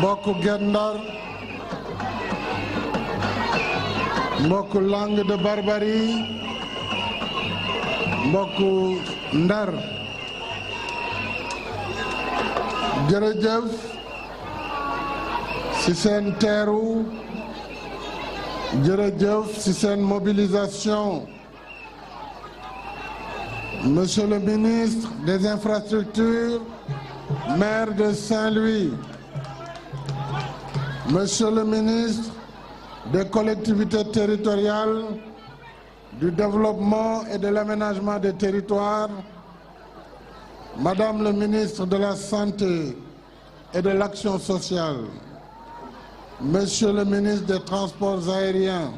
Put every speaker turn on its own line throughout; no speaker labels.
mbokku Guet Ndar mbokku Langue de Barbarie mbokku Ndar jërëjëf ci seen teeru jërëjëf ci seen mobilisation. Monsieur le ministre des Infrastructures, maire de Saint-Louis, Monsieur le ministre des Collectivités territoriales, du Développement et de l'Aménagement des territoires, Madame le ministre de la Santé et de l'Action sociale, Monsieur le ministre des Transports aériens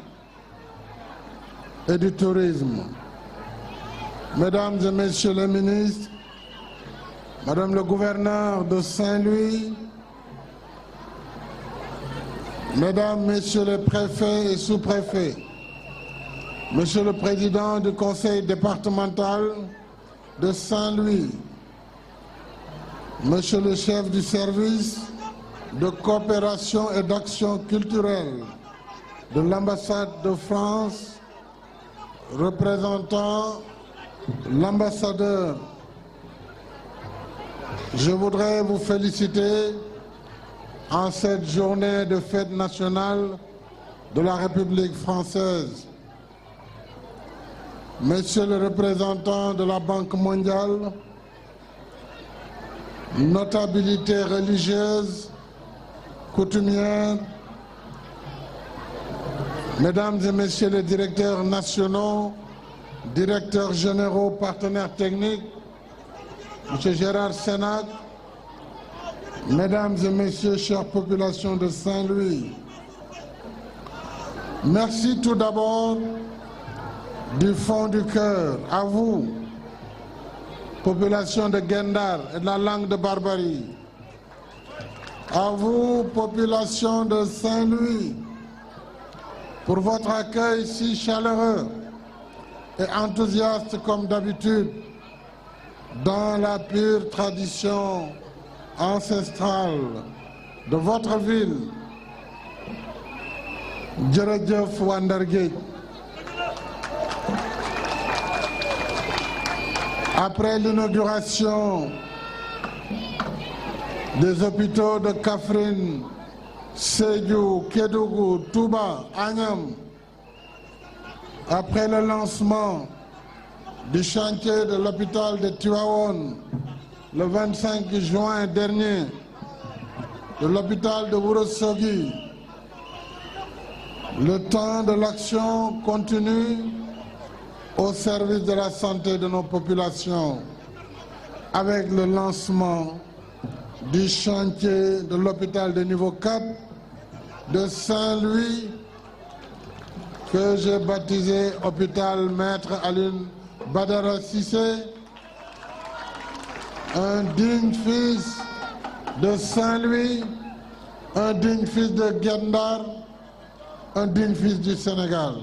et du Tourisme, Mesdames et Messieurs les ministres, Madame le gouverneur de Saint-Louis, Mesdames, Messieurs les préfets et sous-préfets, Monsieur le président du conseil départemental de Saint-Louis, Monsieur le chef du service de coopération et d'action culturelle de l'ambassade de France, représentant l'ambassadeur, je voudrais vous féliciter en cette journée de fête nationale de la République française. Monsieur le représentant de la Banque mondiale, notabilité religieuse, coutumière, Mesdames et Messieurs les directeurs nationaux, directeurs généraux, partenaires techniques, M. Gérard Sénac, Mesdames et Messieurs, chères populations de Saint-Louis, merci tout d'abord du fond du cœur à vous, population de Guet Ndar et de la Langue de Barbarie, à vous, population de Saint-Louis, pour votre accueil si chaleureux et enthousiaste comme d'habitude dans la pure tradition ancestrale de votre ville. Jërëjëf waa Ndar Géej. Après l'inauguration des hôpitaux de Kaffrine, Sédhiou, Kédougou, Touba, Agnam, après le lancement du chantier de l'hôpital de Tivaouane le 25 juin dernier, de l'hôpital de Ourossogui, le temps de l'action continue au service de la santé de nos populations, avec le lancement du chantier de l'hôpital de niveau 4 de Saint-Louis, que j'ai baptisé hôpital Maître Alioune Badara Cissé, un digne fils de Saint-Louis, un digne fils de Guet Ndar, un digne fils du Sénégal.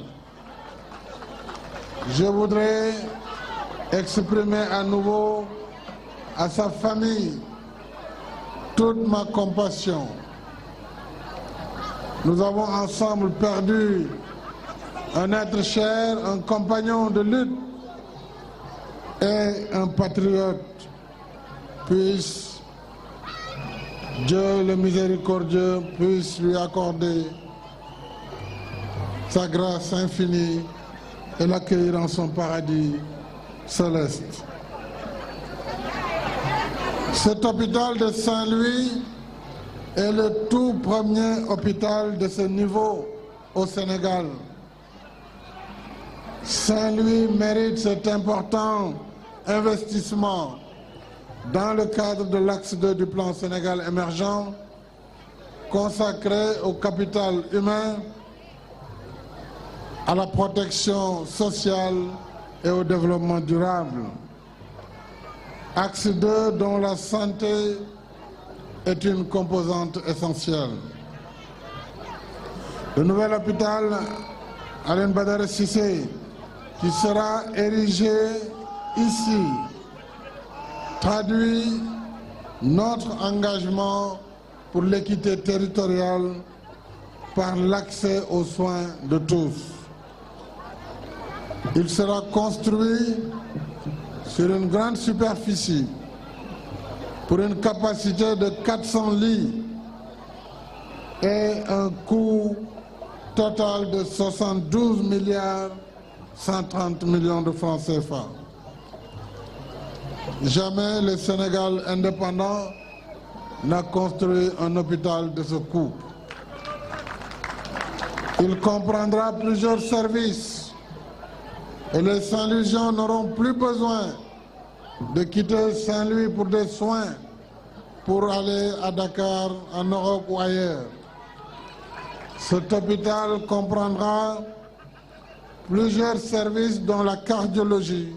Je voudrais exprimer à nouveau à sa famille toute ma compassion. Nous avons ensemble perdu un être cher, un compagnon de lutte et un patriote. Puisse Dieu le miséricordieux puisse lui accorder sa grâce infinie et l'accueillir en son paradis céleste. Cet hôpital de Saint-Louis est le tout premier hôpital de ce niveau au Sénégal. Saint-Louis mérite cet important investissement dans le cadre de l'axe 2 du plan Sénégal émergent, consacré au capital humain, à la protection sociale et au développement durable. Axe 2 dont la santé est une composante essentielle. Le nouvel hôpital Alioune Badara Cissé, qui sera érigé ici, traduit notre engagement pour l'équité territoriale par l'accès aux soins de tous. Il sera construit sur une grande superficie pour une capacité de 400 lits et un coût total de 72 milliards 130 millions de francs CFA. Jamais le Sénégal indépendant n'a construit un hôpital de ce coût. Il comprendra plusieurs services et les Saint-Louisiens n'auront plus besoin de quitter Saint-Louis pour des soins, pour aller à Dakar, en Europe ou ailleurs. Cet hôpital comprendra plusieurs services dont la cardiologie,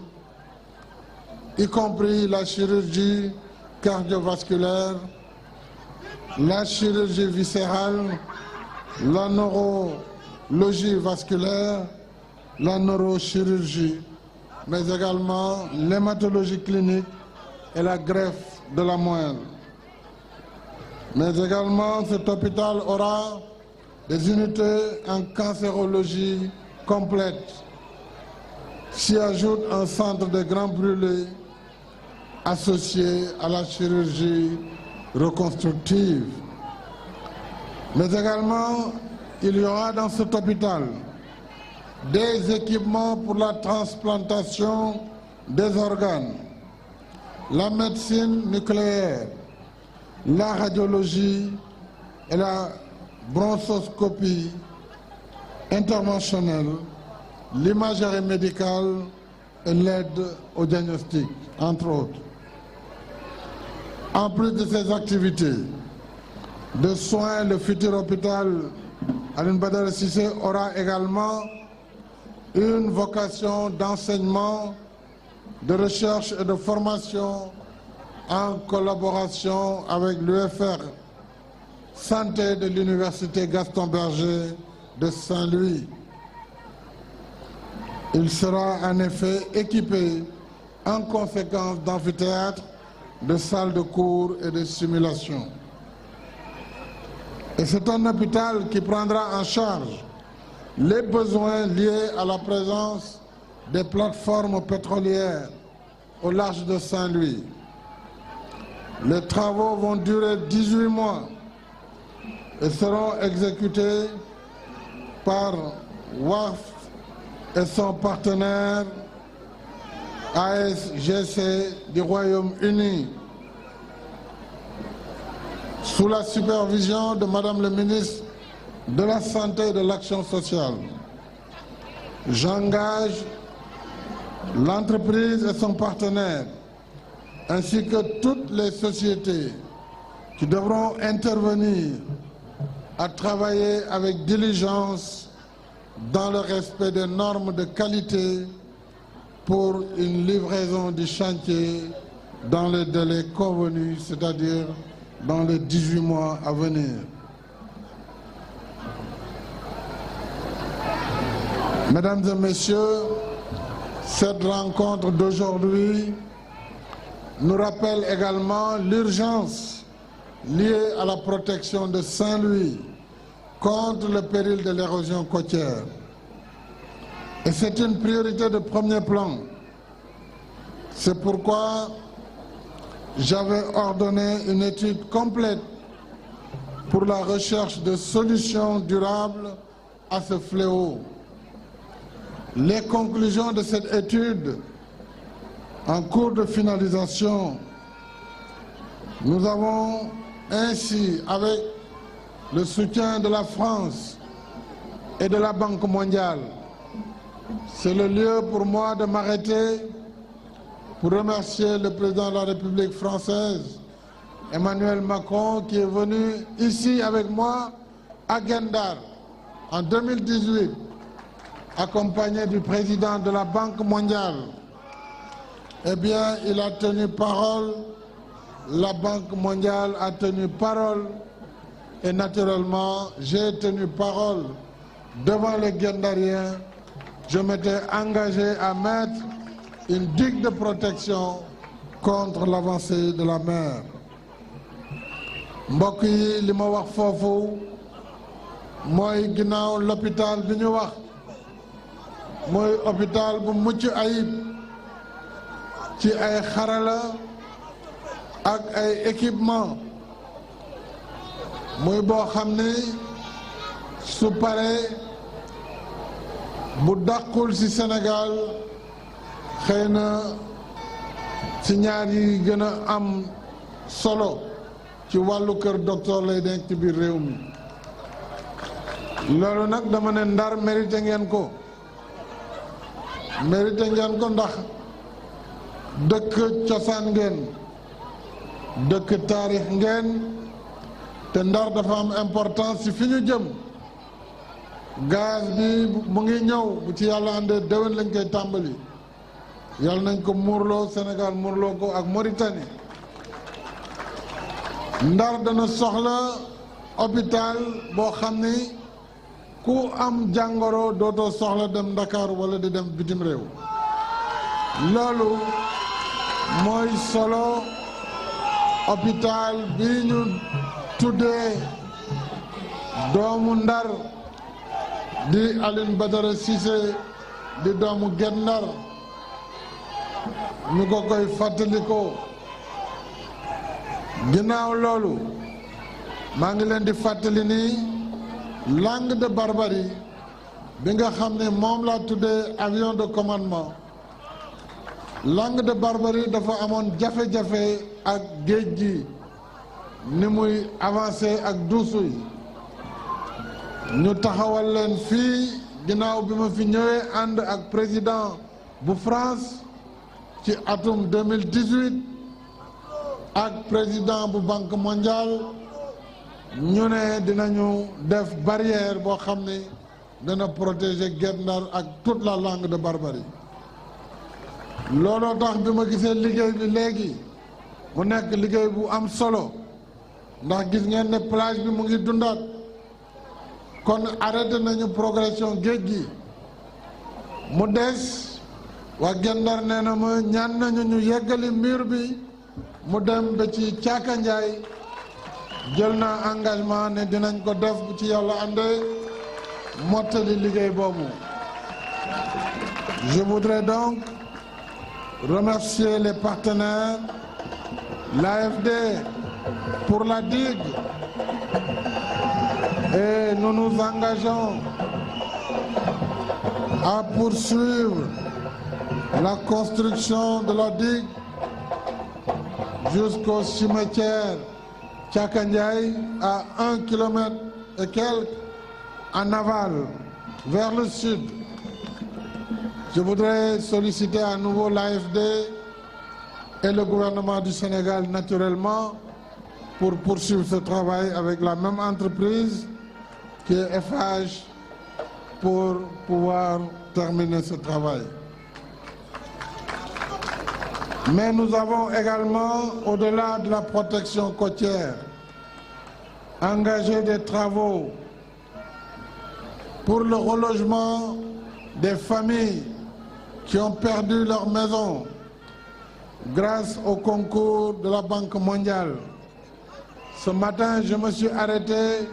y compris la chirurgie cardiovasculaire, la chirurgie viscérale, la neurologie vasculaire, la neurochirurgie, mais également l'hématologie clinique et la greffe de la moelle. Mais également, cet hôpital aura des unités en cancérologie complète. S'y ajoute un centre de grands brûlés associé à la chirurgie reconstructive. Mais également, il y aura dans cet hôpital des équipements pour la transplantation des organes, la médecine nucléaire, la radiologie et la bronchoscopie interventionnelle, l'imagerie médicale et l'aide au diagnostic, entre autres. En plus de ces activités de soins, le futur hôpital Alioune Badara Cissé aura également une vocation d'enseignement, de recherche et de formation en collaboration avec l'UFR Santé de l'Université Gaston Berger de Saint-Louis. Il sera en effet équipé en conséquence d'amphithéâtres, de salles de cours et de simulation. Et c'est un hôpital qui prendra en charge les besoins liés à la présence des plateformes pétrolières au large de Saint-Louis. Les travaux vont durer 18 mois et seront exécutés par WAF et son partenaire ASGC du Royaume-Uni, sous la supervision de Madame le ministre de la Santé et de l'Action sociale. J'engage l'entreprise et son partenaire, ainsi que toutes les sociétés qui devront intervenir, à travailler avec diligence dans le respect des normes de qualité pour une livraison du chantier dans les délais convenus, c'est-à-dire dans les 18 mois à venir. Mesdames et messieurs, cette rencontre d'aujourd'hui nous rappelle également l'urgence liée à la protection de Saint-Louis contre le péril de l'érosion côtière. Et c'est une priorité de premier plan. C'est pourquoi j'avais ordonné une étude complète pour la recherche de solutions durables à ce fléau. Les conclusions de cette étude, en cours de finalisation, nous avons ainsi, avec le soutien de la France et de la Banque mondiale, c'est le lieu pour moi de m'arrêter pour remercier le président de la République française, Emmanuel Macron, qui est venu ici avec moi à Gendar en 2018, accompagné du président de la Banque mondiale. Eh bien, il a tenu parole, la Banque mondiale a tenu parole, et naturellement, j'ai tenu parole devant les Gendariens. Je m'étais engagé à mettre une digue de protection contre l'avancée de la mer. mbokk yi li ma wax foofu mooy ginnaaw l'hôpital bi ñu wax mooy hôpital bu mucc ayib ci ay xarala ak ay équipement muy boo xam ni su paree bu dàqul ci Sénégal xëy na ci ñaar yi gën a am solo ci wàllu kër docteur lay nekk ci biir réew mi loolu nag dama ne Ndar mérité ngeen ko ndax dëkk cosaan ngeen dëkk taarix ngeen te Ndar dafa am importance ci fi ñu jëm gaz bi mu ngi ñëw bu ci yàlla àndee déwén lañ koy tàmbali yàlla nañ ko muurloo Sénégal muurloo ko ak Mauritanie Ndar dana soxla hôpital boo xam ni ku am jàngoro dootoo soxla dem Dakar wala di dem bitim réew loolu mooy solo hôpital bi ñu tuddee doomu Ndar di Alioune Badara Cissé di doomu Guet Ndar ñu ko koy fàttalikoo ginnaaw loolu maa ngi leen di fàttali ni Langue de Barbarie bi nga xam ne moom laa tuddee avion de commandement Langue de Barbarie dafa amoon jafe-jafe ak géej gi ni muy avancé ak duusu yi ñu taxawal leen fii ginnaaw bi ma fi ñëwee ànd ak président bu France ci atum 2018 ak président bu Banque mondiale ñu ne dinañu def barrière boo xam ne dana protéger Guet Ndar ak toute la Langue de Barbarie looloo tax bi ma gisee liggéey bi léegi mu nekk liggéey bu am solo ndax gis ngeen ne plage bi mu ngi dundaat kon arrêté nañu progression géej gi mu des waa Guet Ndar nee na ma ñaan nañu ñu yeggali mur bi mu dem ba ci Caaka Njaay jël na engagement ne dinañ ko def bu ci yàlla àndee mottali liggéey boobu. Je voudrais donc remercier les partenaires, l'AFD pour la digue et nous nous engageons à poursuivre la construction de la digue jusqu'au cimetière Caaka Njaay à 1 kilomètre et quelques en aval vers le sud. Je voudrais solliciter à nouveau l'AFD et le gouvernement du Sénégal naturellement pour poursuivre ce travail avec la même entreprise qui est Eiffage pour pouvoir terminer ce travail. Mais nous avons également, au-delà de la protection côtière, engagé des travaux pour le relogement des familles qui ont perdu leur maison grâce au concours de la Banque mondiale. Ce matin, je me suis arrêté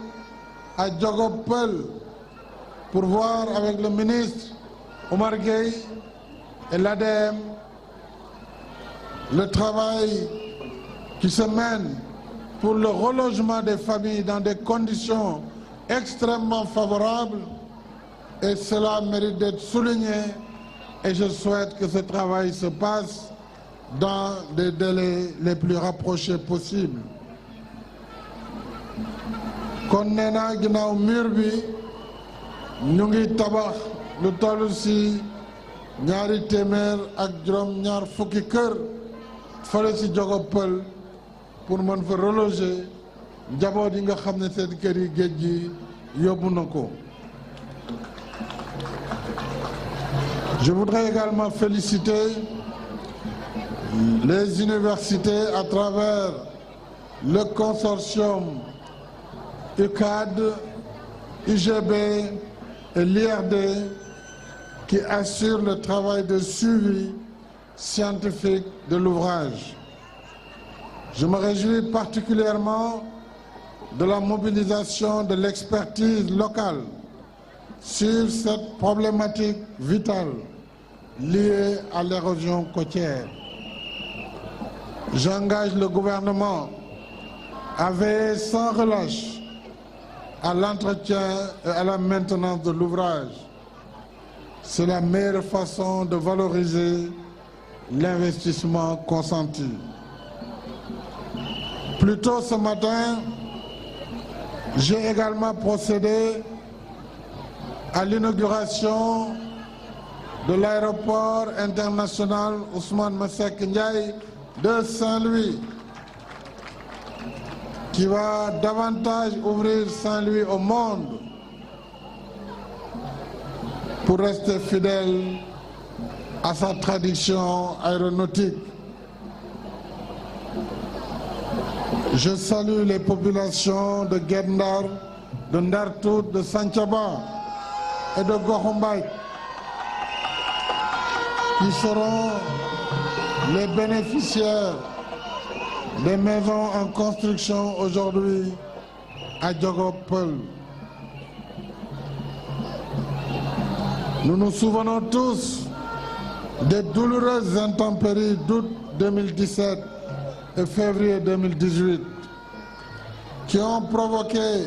à Djogopel pour voir avec le ministre Omar Gueye et l'ADM le travail qui se mène pour le relogement des familles dans des conditions extrêmement favorables, et cela mérite d'être souligné, et je souhaite que ce travail se passe dans des délais les plus rapprochés possibles. kon nee naa ginnaaw mur bi ñu ngi tabax lu toll ci ñaari téeméer ak juróom-ñaar fukki kër fële ci Djogopel pour mën fa reloger njaboot yi nga xam ne seen kër yi géej gi yóbbu na ko. Je voudrais également féliciter les universités à travers le consortium UCAD, UGB et l'IRD qui assurent le travail de suivi scientifique de l'ouvrage. Je me réjouis particulièrement de la mobilisation de l'expertise locale sur cette problématique vitale liée à l'érosion côtière. J'engage le gouvernement à veiller sans relâche à l'entretien et à la maintenance de l'ouvrage. C'est la meilleure façon de valoriser l'investissement consenti. Plus tôt ce matin, j'ai également procédé à l'inauguration de l'aéroport international Ousmane Masseck Ndiaye de Saint-Louis, qui va davantage ouvrir Saint-Louis au monde pour rester fidèle à sa tradition aéronautique. Je salue les populations de Guet Ndar, de Ndartout, de Santhiaba et de Goxu Mbaye qui seront les bénéficiaires des maisons en construction aujourd'hui à Diogopel. Nous nous souvenons tous des douloureuses intempéries d'août 2017 et février 2018 qui ont provoqué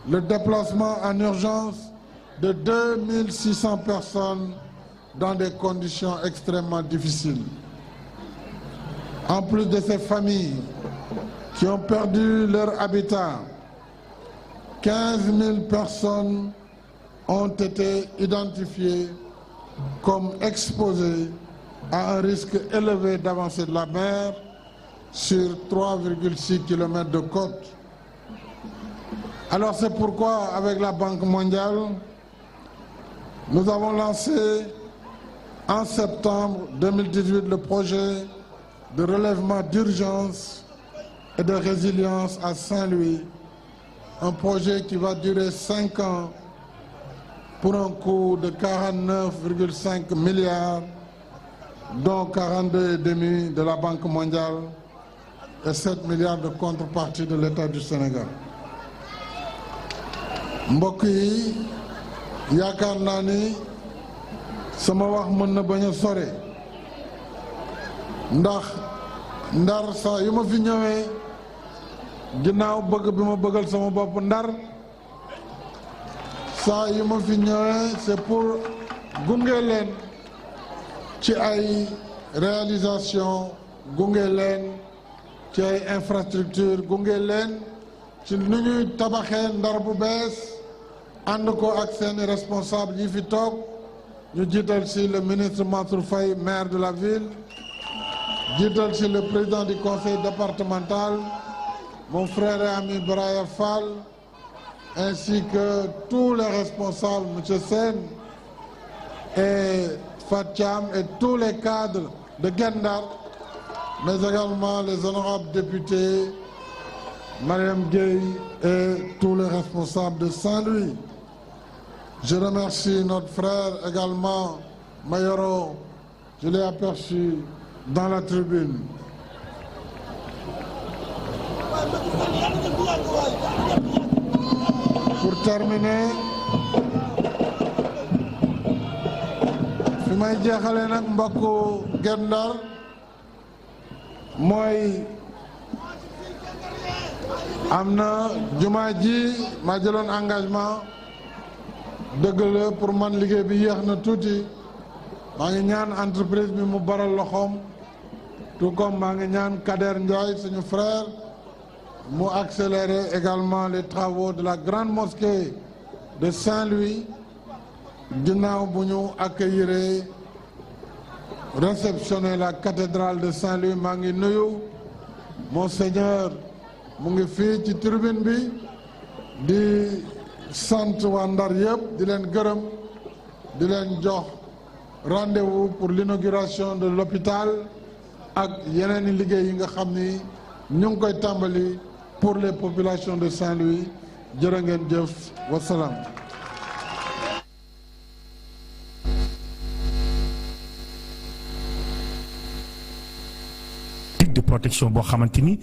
le déplacement en urgence de 2600 personnes dans des conditions extrêmement difficiles. En plus de ces familles qui ont perdu leur habitat, 15 000 personnes ont été identifiées comme exposées à un risque élevé d'avancée de la mer sur 3,6 km de côte. Alors c'est pourquoi, avec la Banque mondiale, nous avons lancé en septembre 2018 le projet de relèvement d'urgence et de résilience à Saint-Louis, un projet qui va durer 5 ans pour un coût de 49,5 milliards, dont 42,5 de la Banque mondiale et 7 milliards de contrepartie de l'État du Sénégal. mbokk yi yaakaar naa ni sama wax mën na bañ a sore ndax Ndar saa yu ma fi ñëwee ginnaaw bëgg bi ma bëggal sama bopp Ndar saa yu ma fi ñëwee c'est pour gunge leen ci ay réalisation gunge leen ci ay infrastructure gunge leen ci nu ñuy tabaxee Ndar bu bees ànd ko ak seeni responsable yi fi toog ñu jiital ci le ministre Mansour Faye, maire de la ville, jiital ci le président du conseil départemental, mon frère et ami Braya Fall, ainsi que tous les responsables, M. Sen et Fathiam et tous les cadres de Guet Ndar, mais également les honorables députés, Mariam Gueye et tous les responsables de Saint-Louis. Je remercie notre frère également, Mayoro, je l'ai aperçu dans la tribune. Pour terminer, fi may jeexale nag mbokku Guet Ndar mooy am na jumaa ji ma jëloon engagement dëgg la pour man liggéey bi yéex na tuuti maa ngi ñaan entreprise bi mu baral loxoom tout comme maa ngi ñaan Kader Ndiaye suñu frère mu accélérer également les travaux de la grande mosquée de Saint-Louis ginnaaw bu ñu accueillir réceptionner la cathédrale de Saint-Louis. maa ngi nuyu monseigneur mu ngi fii ci tribune bi di sant waa Ndar yëpp di leen gërëm di leen jox rendez-vous pour l'inauguration de l'hôpital ak yeneen i liggéey yi nga xam ni ñu ngi koy tàmbali pour les populations de Saint-Louis. jërë ngeen jëf wasalaam.
de protection boo xamante ni